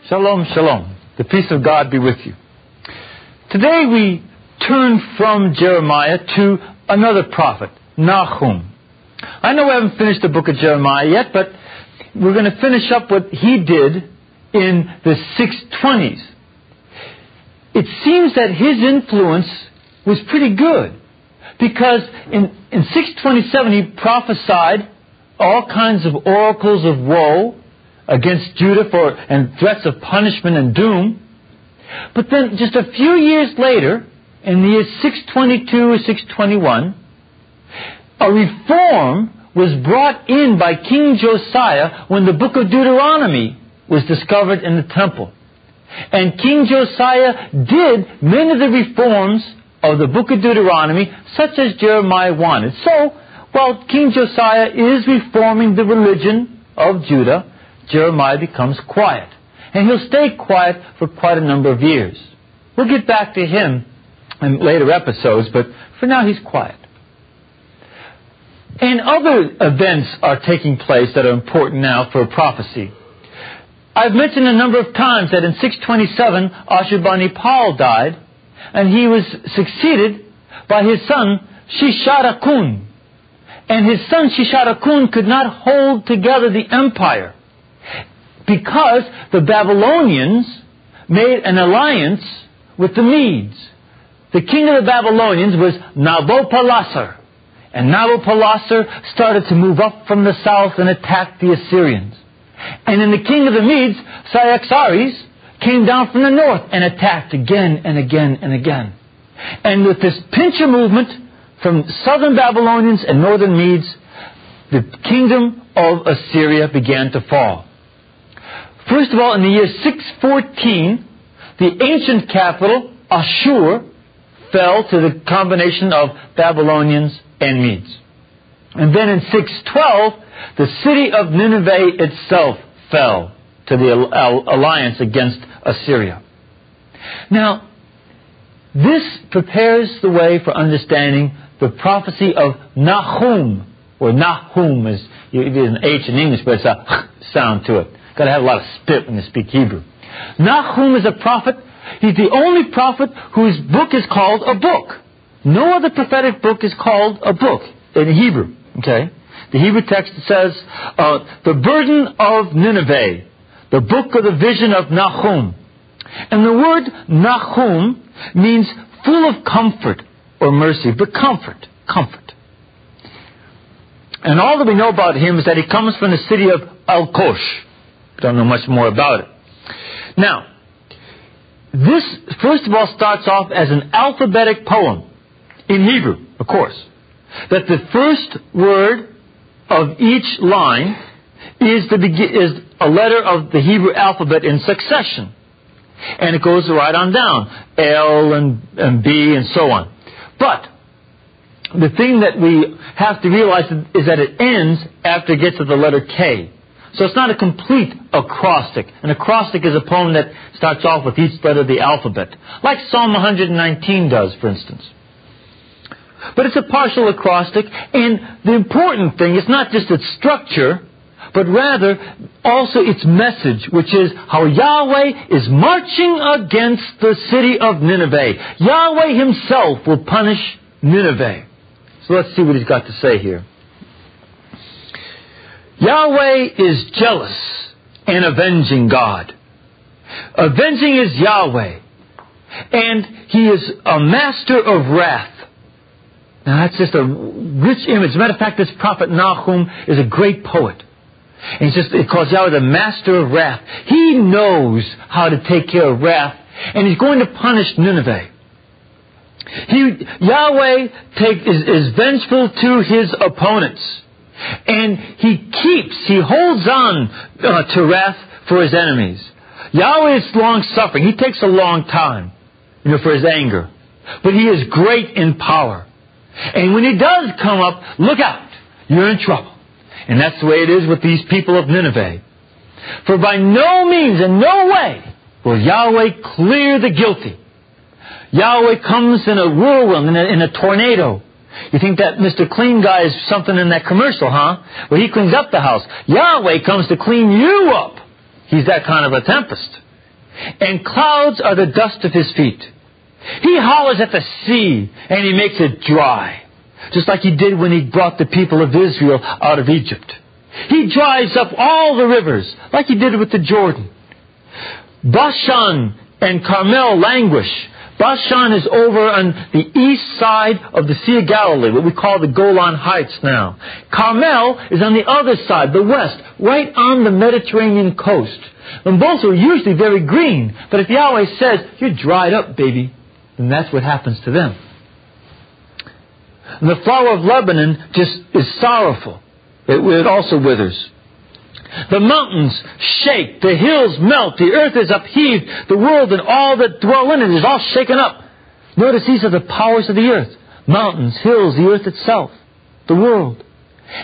Shalom, shalom. The peace of God be with you. Today we turn from Jeremiah to another prophet, Nahum. I know we haven't finished the book of Jeremiah yet, but we're going to finish up what he did in the 620s. It seems that his influence was pretty good, because in 627 he prophesied all kinds of oracles of woe against Judah and threats of punishment and doom. But then just a few years later, in the year 622 or 621, a reform was brought in by King Josiah when the book of Deuteronomy was discovered in the temple. And King Josiah did many of the reforms of the book of Deuteronomy, such as Jeremiah wanted. So, while King Josiah is reforming the religion of Judah, Jeremiah becomes quiet. And he'll stay quiet for quite a number of years. We'll get back to him in later episodes, but for now he's quiet. And other events are taking place that are important now for prophecy. I've mentioned a number of times that in 627, Ashurbanipal died, and he was succeeded by his son, Shisharakun. And his son, Shisharakun, could not hold together the empire, because the Babylonians made an alliance with the Medes. The king of the Babylonians was Nabopolassar. And Nabopolassar started to move up from the south and attack the Assyrians. And then the king of the Medes, Cyaxares, came down from the north and attacked again and again and again. And with this pincher movement from southern Babylonians and northern Medes, the kingdom of Assyria began to fall. First of all, in the year 614, the ancient capital, Ashur, fell to the combination of Babylonians and Medes. And then in 612, the city of Nineveh itself fell to the alliance against Assyria. Now, this prepares the way for understanding the prophecy of Nahum, or Nahum, it is an H in English, but it's a sound to it. Got to have a lot of spit when you speak Hebrew. Nahum is a prophet. He's the only prophet whose book is called a book. No other prophetic book is called a book in Hebrew. Okay? The Hebrew text says, the burden of Nineveh, the book of the vision of Nahum. And the word Nahum means full of comfort or mercy, but comfort. And all that we know about him is that he comes from the city of Al-Kosh. Don't know much more about it. Now, this, first of all, starts off as an alphabetic poem in Hebrew, of course. That the first word of each line is a letter of the Hebrew alphabet in succession. And it goes right on down. L and B and so on. But the thing that we have to realize is that it ends after it gets to the letter K. So it's not a complete acrostic. An acrostic is a poem that starts off with each letter of the alphabet, like Psalm 119 does, for instance. But it's a partial acrostic, and the important thing is not just its structure, but rather also its message, which is how Yahweh is marching against the city of Nineveh. Yahweh himself will punish Nineveh. So let's see what he's got to say here. Yahweh is jealous and avenging God. Avenging is Yahweh. And he is a master of wrath. Now that's just a rich image. As a matter of fact, this prophet Nahum is a great poet. And it calls Yahweh the master of wrath. He knows how to take care of wrath. And he's going to punish Nineveh. Yahweh is vengeful to his opponents. And he holds on to wrath for his enemies. Yahweh is long-suffering. He takes a long time, for his anger. But he is great in power. And when he does come up, look out. You're in trouble. And that's the way it is with these people of Nineveh. For by no means and no way will Yahweh clear the guilty. Yahweh comes in a whirlwind, in a tornado. You think that Mr. Clean Guy is something in that commercial, huh? Well, he cleans up the house. Yahweh comes to clean you up. He's that kind of a tempest. and clouds are the dust of his feet. He hollers at the sea, and he makes it dry, just like he did when he brought the people of Israel out of Egypt. He dries up all the rivers, like he did with the Jordan. Bashan and Carmel languish. Bashan is over on the east side of the Sea of Galilee, what we call the Golan Heights now. Carmel is on the other side, the west, right on the Mediterranean coast. And both are usually very green, but if Yahweh says, "You're dried up, baby," then that's what happens to them. And the flower of Lebanon just is sorrowful. It also withers. The mountains shake, the hills melt, the earth is upheaved, the world and all that dwell in it is all shaken up. Notice these are the powers of the earth. Mountains, hills, the earth itself, the world.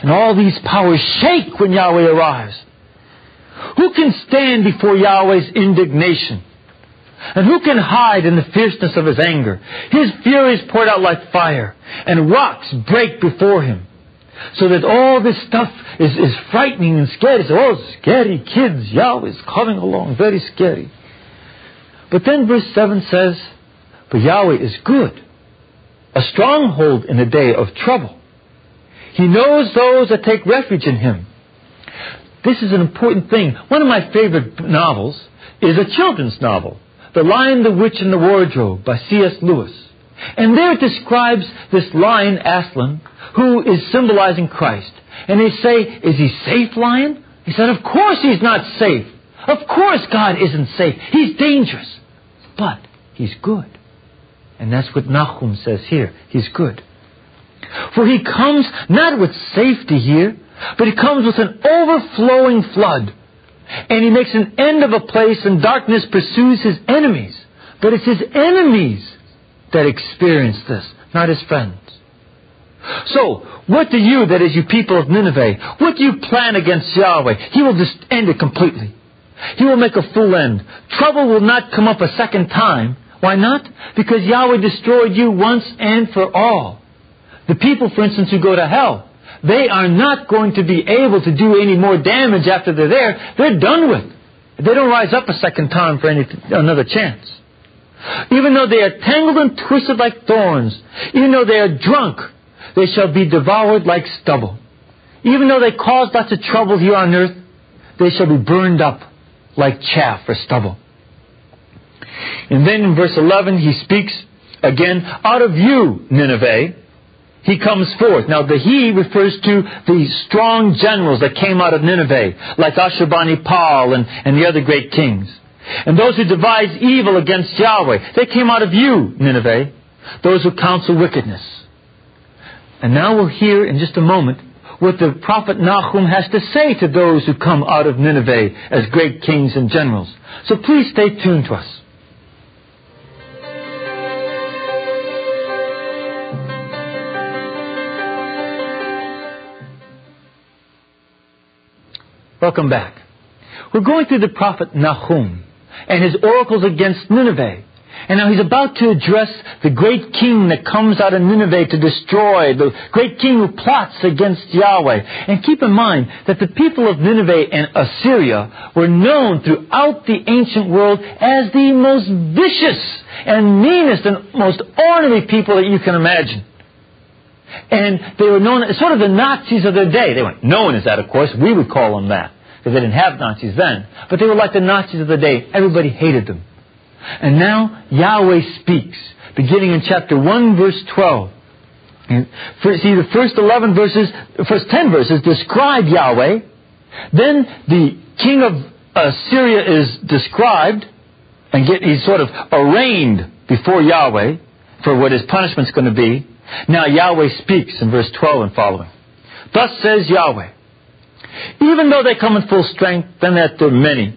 And all these powers shake when Yahweh arrives. Who can stand before Yahweh's indignation? And who can hide in the fierceness of his anger? His fury is poured out like fire, and rocks break before him. So that all this stuff is frightening and scary. So, oh, scary kids, Yahweh is coming along, very scary. But then verse 7 says, "But Yahweh is good, a stronghold in the day of trouble. He knows those that take refuge in him." This is an important thing. One of my favorite novels is a children's novel, The Lion, the Witch, and the Wardrobe by C.S. Lewis. And there it describes this lion, Aslan, who is symbolizing Christ. And they say, "Is he safe, lion?" He said, "Of course he's not safe. Of course God isn't safe. He's dangerous. But he's good." And that's what Nahum says here. He's good. For he comes not with safety here, but he comes with an overflowing flood. And he makes an end of a place, and darkness pursues his enemies. But it's his enemies that experience this, not his friends. So, what do you, that is you people of Nineveh, what do you plan against Yahweh? He will just end it completely. He will make a full end. Trouble will not come up a second time. Why not? Because Yahweh destroyed you once and for all. The people, for instance, who go to hell, they are not going to be able to do any more damage after they're there. They're done with. They don't rise up a second time for another chance. Even though they are tangled and twisted like thorns, even though they are drunk, they shall be devoured like stubble. Even though they cause lots of trouble here on earth, they shall be burned up like chaff or stubble. And then in verse 11, he speaks again, "Out of you, Nineveh, he comes forth." Now the he refers to the strong generals that came out of Nineveh, like Ashurbanipal and the other great kings. And those who devise evil against Yahweh, they came out of you, Nineveh, those who counsel wickedness. And now we'll hear in just a moment what the prophet Nahum has to say to those who come out of Nineveh as great kings and generals. So please stay tuned to us. Welcome back. We're going through the prophet Nahum and his oracles against Nineveh. And now he's about to address the great king that comes out of Nineveh to destroy, the great king who plots against Yahweh. And keep in mind that the people of Nineveh and Assyria were known throughout the ancient world as the most vicious and meanest and most ornery people that you can imagine. And they were known as sort of the Nazis of their day. They weren't known as that, of course. We would call them that, because they didn't have Nazis then. But they were like the Nazis of the day. Everybody hated them. And now Yahweh speaks, beginning in chapter 1, verse 12. And see, the first 10 verses describe Yahweh. Then the king of Assyria is described, and he's sort of arraigned before Yahweh for what his punishment's going to be. Now Yahweh speaks in verse 12 and following. "Thus says Yahweh, even though they come in full strength, then that they're many,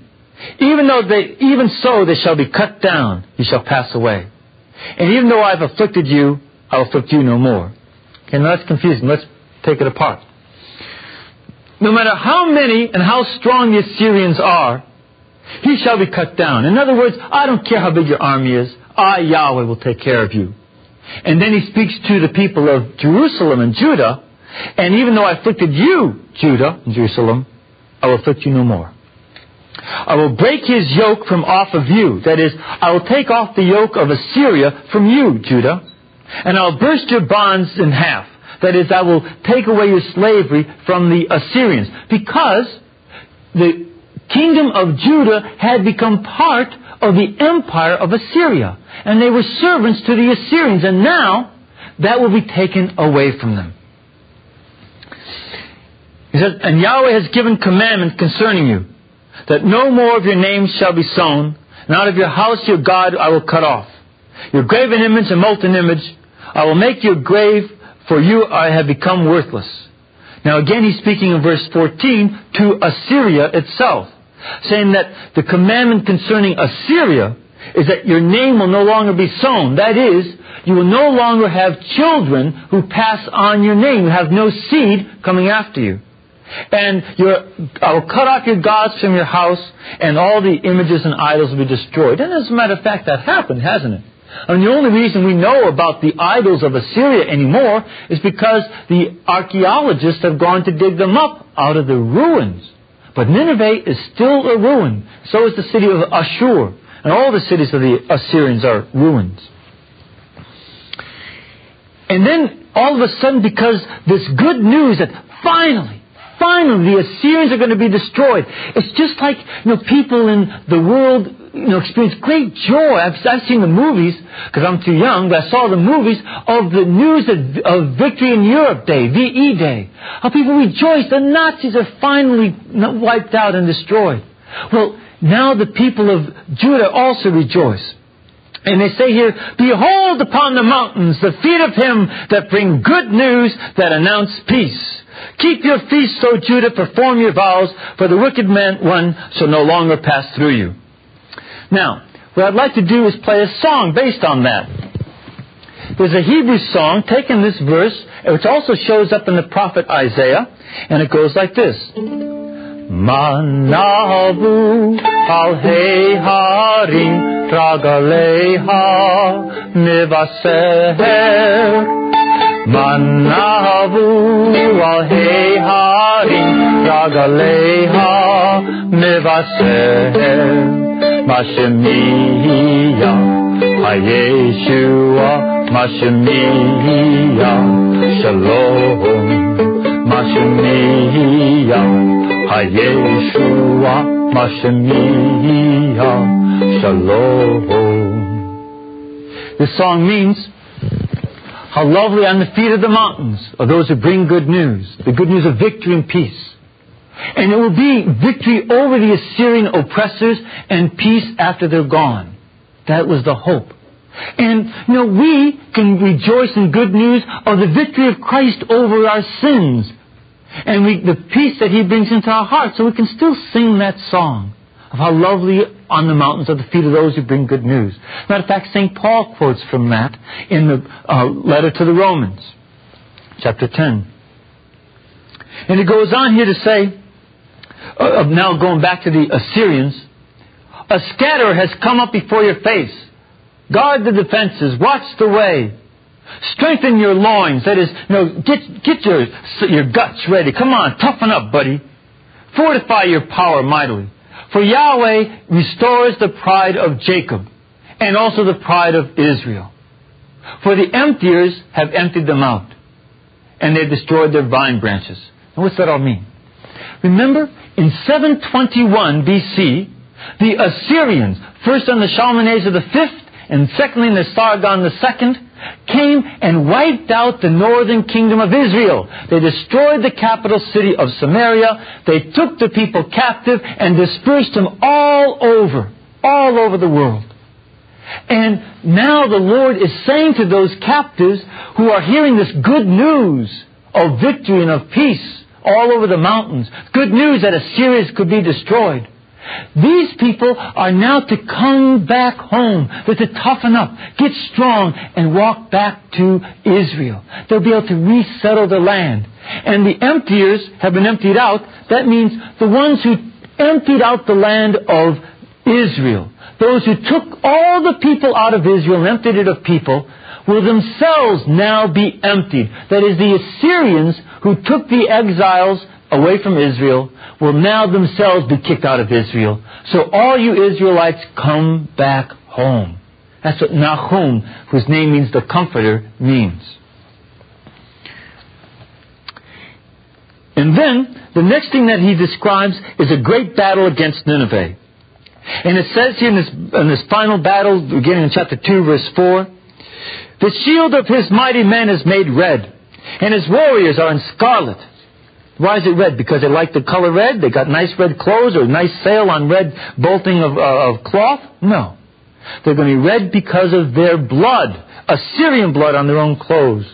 even so they shall be cut down, ye shall pass away. And even though I have afflicted you, I will afflict you no more." Okay, now that's confusing. Let's take it apart. No matter how many and how strong the Assyrians are, he shall be cut down. In other words, I don't care how big your army is, I, Yahweh, will take care of you. And then he speaks to the people of Jerusalem and Judah, and even though I afflicted you, Judah and Jerusalem, I will afflict you no more. I will break his yoke from off of you. That is, I will take off the yoke of Assyria from you, Judah. And I'll burst your bonds in half. That is, I will take away your slavery from the Assyrians. Because the kingdom of Judah had become part of the empire of Assyria. And they were servants to the Assyrians. And now, that will be taken away from them. He says, and Yahweh has given commandment concerning you, that no more of your names shall be sown, and out of your house your God I will cut off. Your graven image and molten image, I will make your grave, for you I have become worthless. Now again he's speaking in verse 14 to Assyria itself, saying that the commandment concerning Assyria is that your name will no longer be sown. That is, you will no longer have children who pass on your name. You have no seed coming after you. And I will cut off your gods from your house, and all the images and idols will be destroyed. And as a matter of fact, that happened, hasn't it? And the only reason we know about the idols of Assyria anymore is because the archaeologists have gone to dig them up out of the ruins. But Nineveh is still a ruin. So is the city of Ashur. And all the cities of the Assyrians are ruins. And then, all of a sudden, because this good news that finally, the Assyrians are going to be destroyed. It's just like, people in the world, experience great joy. I've seen the movies, because I'm too young, but I saw the movies of the news of Victory in Europe Day, VE Day. How people rejoice. The Nazis are finally wiped out and destroyed. Well, now the people of Judah also rejoice. And they say here, behold upon the mountains the feet of him that bring good news, that announce peace. Keep your feast, O Judah, perform your vows, for the wicked one shall no longer pass through you. Now, what I'd like to do is play a song based on that. There's a Hebrew song taking this verse, which also shows up in the prophet Isaiah, and it goes like this. Manavu al hei harim tragaleha nevaseher. Manavu al hei harim tragaleha nevaseher. Mashemiya hayeshua Mashemiya shalom Mashemiya hayeshua Mashemiya shalom. This song means, how lovely on the feet of the mountains are those who bring good news, the good news of victory and peace. And it will be victory over the Assyrian oppressors and peace after they're gone. That was the hope. And, we can rejoice in good news of the victory of Christ over our sins. And the peace that He brings into our hearts. So we can still sing that song of how lovely on the mountains are the feet of those who bring good news. Matter of fact, St. Paul quotes from that in the letter to the Romans, chapter 10. And it goes on here to say, now going back to the Assyrians, a scatterer has come up before your face. Guard the defenses. Watch the way. Strengthen your loins. That is, get your guts ready. Come on, toughen up, buddy. Fortify your power mightily. For Yahweh restores the pride of Jacob and also the pride of Israel. For the emptiers have emptied them out, and they've destroyed their vine branches. And what's that all mean? Remember, in 721 BC, the Assyrians, first under Shalmaneser V, and secondly under Sargon II, came and wiped out the northern kingdom of Israel. They destroyed the capital city of Samaria. They took the people captive and dispersed them all over the world. And now the Lord is saying to those captives who are hearing this good news of victory and of peace all over the mountains, good news that Assyria could be destroyed. These people are now to come back home. They're to toughen up, get strong, and walk back to Israel. They'll be able to resettle the land. And the emptiers have been emptied out. That means the ones who emptied out the land of Israel, those who took all the people out of Israel and emptied it of people, will themselves now be emptied. That is, the Assyrians who took the exiles away from Israel will now themselves be kicked out of Israel. So all you Israelites, come back home. That's what Nahum, whose name means the Comforter, means. And then, the next thing that he describes is a great battle against Nineveh. And it says here in this final battle, beginning in chapter 2, verse 4, the shield of his mighty men is made red, and his warriors are in scarlet. Why is it red? Because they like the color red? They got nice red clothes or nice sail on red bolting of cloth? No. They're going to be red because of their blood, Assyrian blood on their own clothes.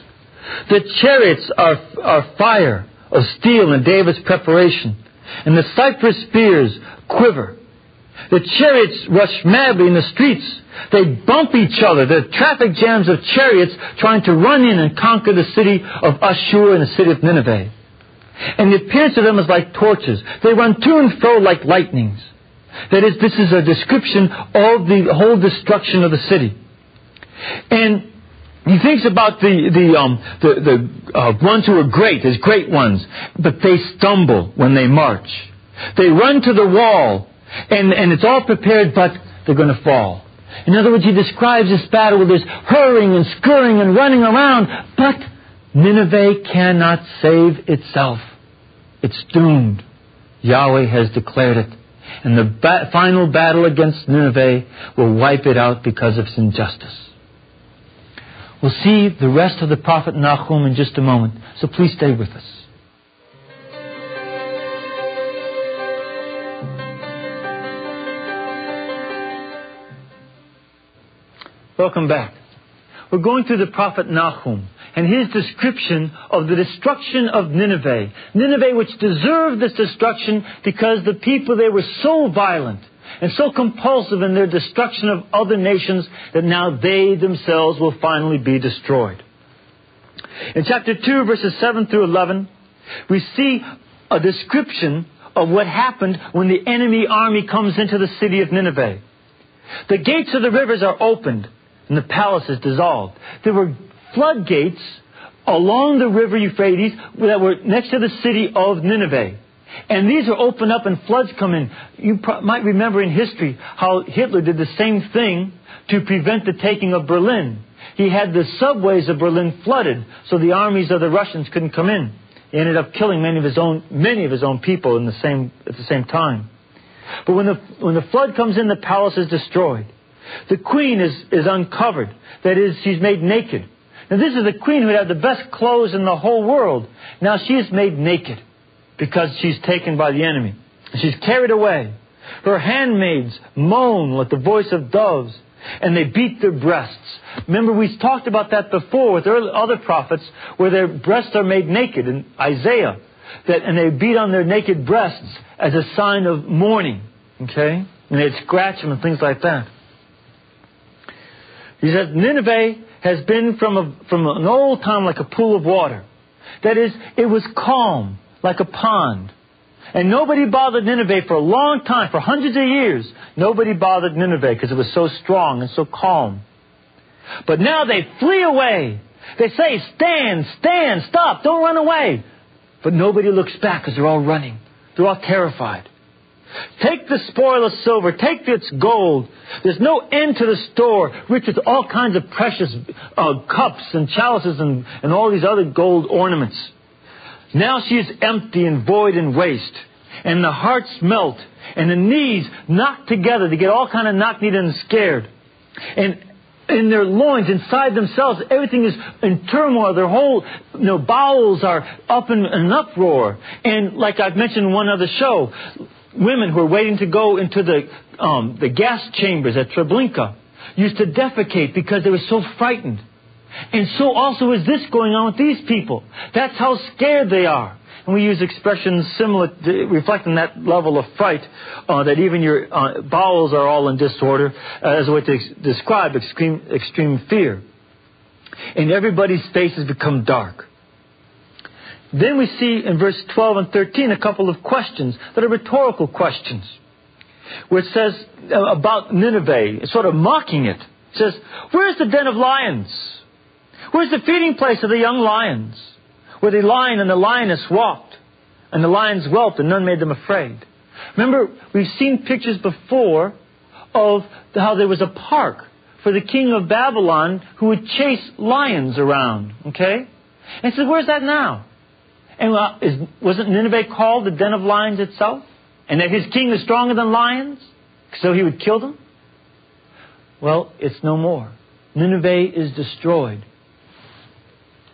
The chariots are fire of steel in David's preparation, and the cypress spears quiver. The chariots rush madly in the streets. They bump each other. There are traffic jams of chariots trying to run in and conquer the city of Ashur and the city of Nineveh. And the appearance of them is like torches. They run to and fro like lightnings. That is, this is a description of the whole destruction of the city. And he thinks about the ones who are great, as great ones, but they stumble when they march. They run to the wall, and it's all prepared, but they're going to fall. In other words, he describes this battle where there's hurrying and scurrying and running around, but Nineveh cannot save itself. It's doomed. Yahweh has declared it. And the final battle against Nineveh will wipe it out because of its injustice. We'll see the rest of the prophet Nahum in just a moment, so please stay with us. Welcome back. We're going through the prophet Nahum and his description of the destruction of Nineveh. Nineveh, which deserved this destruction because the people there were so violent and so compulsive in their destruction of other nations that now they themselves will finally be destroyed. In chapter 2, verses 7 through 11, we see a description of what happened when the enemy army comes into the city of Nineveh. The gates of the rivers are opened and the palace is dissolved. There were floodgates along the river Euphrates that were next to the city of Nineveh. And these are opened up and floods come in. You might remember in history how Hitler did the same thing to prevent the taking of Berlin. He had the subways of Berlin flooded so the armies of the Russians couldn't come in. He ended up killing many of his own people at the same time. But when the flood comes in, the palace is destroyed. The queen is uncovered. That is, she's made naked. Now this is the queen who had the best clothes in the whole world. Now she is made naked because she's taken by the enemy. She's carried away. Her handmaids moan with the voice of doves, and they beat their breasts. Remember, we talked about that before with other prophets where their breasts are made naked in Isaiah. And they beat on their naked breasts as a sign of mourning. Okay? And they'd scratch them and things like that. He says, Nineveh has been from an old time like a pool of water. That is, it was calm, like a pond. And nobody bothered Nineveh for a long time, for hundreds of years. Nobody bothered Nineveh because it was so strong and so calm. But now they flee away. They say, stand, stop, don't run away. But nobody looks back because they're all running. They're all terrified. Take the spoil of silver. Take its gold. There's no end to the store, rich with all kinds of precious cups and chalices and all these other gold ornaments. Now she is empty and void and waste. And the hearts melt. And the knees knock together. They get all kind of knock-kneed and scared. And in their loins, inside themselves, everything is in turmoil. Their whole bowels are up in an uproar. And like I've mentioned in one other show, women who are waiting to go into the gas chambers at Treblinka used to defecate because they were so frightened. And so also is this going on with these people. That's how scared they are. And we use expressions similar, reflecting that level of fright, that even your bowels are all in disorder, as a way to describe extreme fear. And everybody's faces become dark. Then we see in verse 12 and 13 a couple of questions that are rhetorical questions, where it says about Nineveh, sort of mocking it. It says, where's the den of lions? Where's the feeding place of the young lions, where the lion and the lioness walked? and the lions whelped, and none made them afraid. Remember, we've seen pictures before of how there was a park for the king of Babylon who would chase lions around. Okay? And he said, where's that now? And wasn't Nineveh called the den of lions itself? And that his king is stronger than lions, so he would kill them? Well, it's no more. Nineveh is destroyed,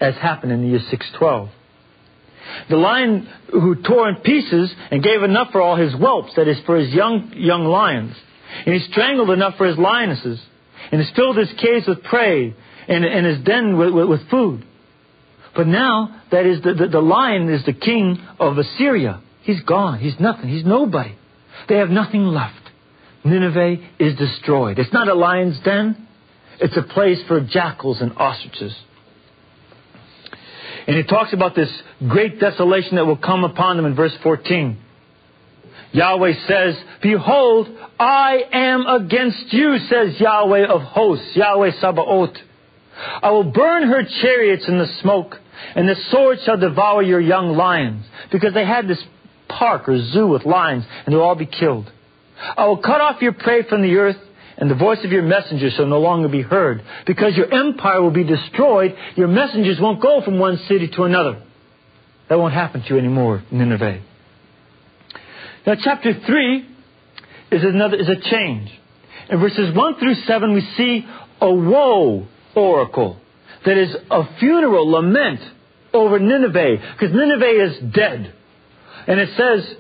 as happened in the year 612. The lion who tore in pieces and gave enough for all his whelps, that is, for his young lions. And he strangled enough for his lionesses, and has filled his caves with prey, and his den with food. But now, that is, the lion is the king of Assyria. He's gone. He's nothing. He's nobody. They have nothing left. Nineveh is destroyed. It's not a lion's den. It's a place for jackals and ostriches. And he talks about this great desolation that will come upon them in verse 14. Yahweh says, behold, I am against you, says Yahweh of hosts, Yahweh Sabaoth. I will burn her chariots in the smoke, and the sword shall devour your young lions. Because they had this park or zoo with lions, and they'll all be killed. I will cut off your prey from the earth, and the voice of your messengers shall no longer be heard. Because your empire will be destroyed, your messengers won't go from one city to another. That won't happen to you anymore, Nineveh. Now, chapter 3 is a change. In verses 1 through 7, we see a woe oracle. That is a funeral lament over Nineveh, because Nineveh is dead. And it says,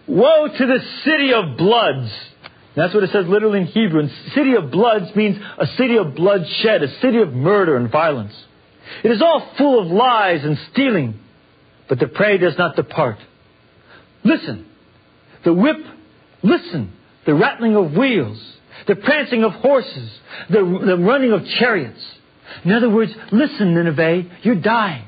woe to the city of bloods. That's what it says literally in Hebrew. And city of bloods means a city of bloodshed, a city of murder and violence. It is all full of lies and stealing, but the prey does not depart. Listen, the whip, listen, the rattling of wheels, the prancing of horses, the running of chariots. In other words, listen, Nineveh, you're dying.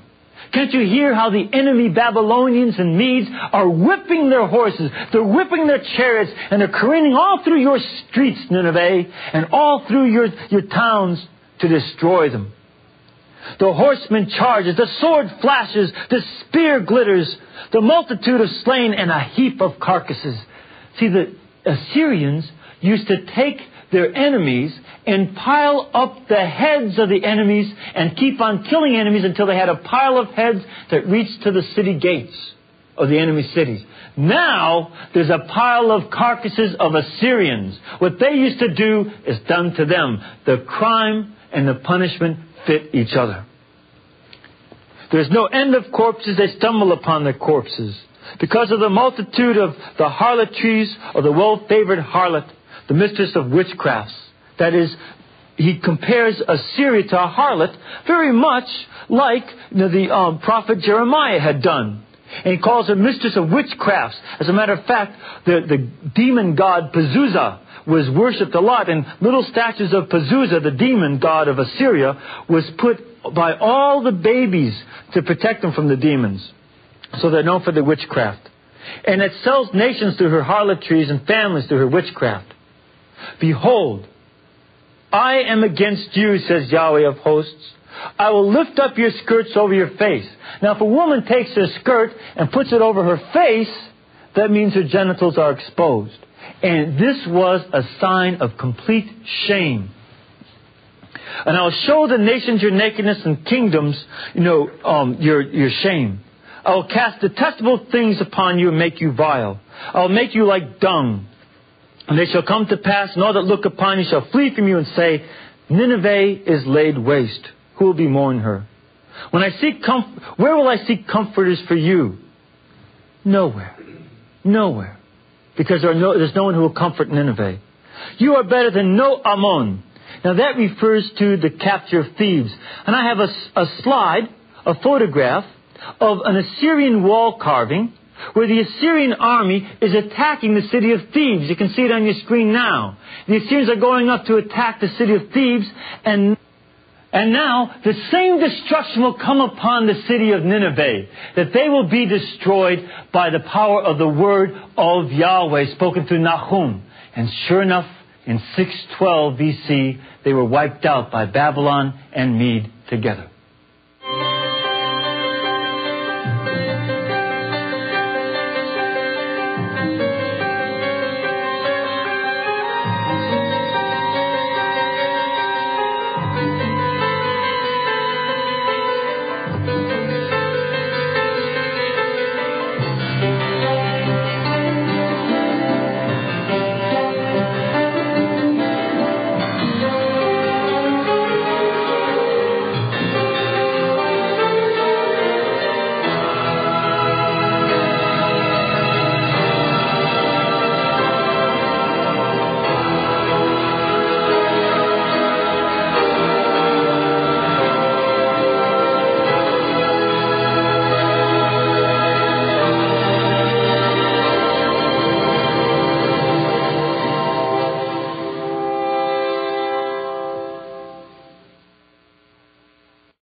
Can't you hear how the enemy Babylonians and Medes are whipping their horses, they're whipping their chariots, and they're careening all through your streets, Nineveh, and all through your towns to destroy them. The horseman charges, the sword flashes, the spear glitters, the multitude of slain, and a heap of carcasses. See, the Assyrians used to take their enemies and pile up the heads of the enemies and keep on killing enemies until they had a pile of heads that reached to the city gates of the enemy cities. Now, there's a pile of carcasses of Assyrians. What they used to do is done to them. The crime and the punishment fit each other. There's no end of corpses. They stumble upon their corpses. Because of the multitude of the harlotries of the well-favored harlot, the mistress of witchcrafts. That is, he compares Assyria to a harlot very much like the prophet Jeremiah had done. And he calls her mistress of witchcrafts. As a matter of fact, the demon god Pazuza was worshipped a lot, and little statues of Pazuza, the demon god of Assyria, was put by all the babies to protect them from the demons. So they're known for their witchcraft. And it sells nations through her harlotries and families through her witchcraft. Behold, I am against you, says Yahweh of hosts. I will lift up your skirts over your face. Now, if a woman takes her skirt and puts it over her face, that means her genitals are exposed. And this was a sign of complete shame. And I'll show the nations your nakedness and kingdoms, your shame. I will cast detestable things upon you and make you vile. I will make you like dung. And they shall come to pass, and all that look upon you shall flee from you and say, Nineveh is laid waste. Who will bemoan her? When I seek where will I seek comforters for you? Nowhere. Nowhere. Because there's no one who will comfort Nineveh. You are better than no Ammon. Now that refers to the capture of Thebes. And I have a slide, a photograph of an Assyrian wall carving where the Assyrian army is attacking the city of Thebes. You can see it on your screen now. The Assyrians are going up to attack the city of Thebes, and now the same destruction will come upon the city of Nineveh, that they will be destroyed by the power of the word of Yahweh spoken through Nahum. And sure enough, in 612 BC, they were wiped out by Babylon and Mede together.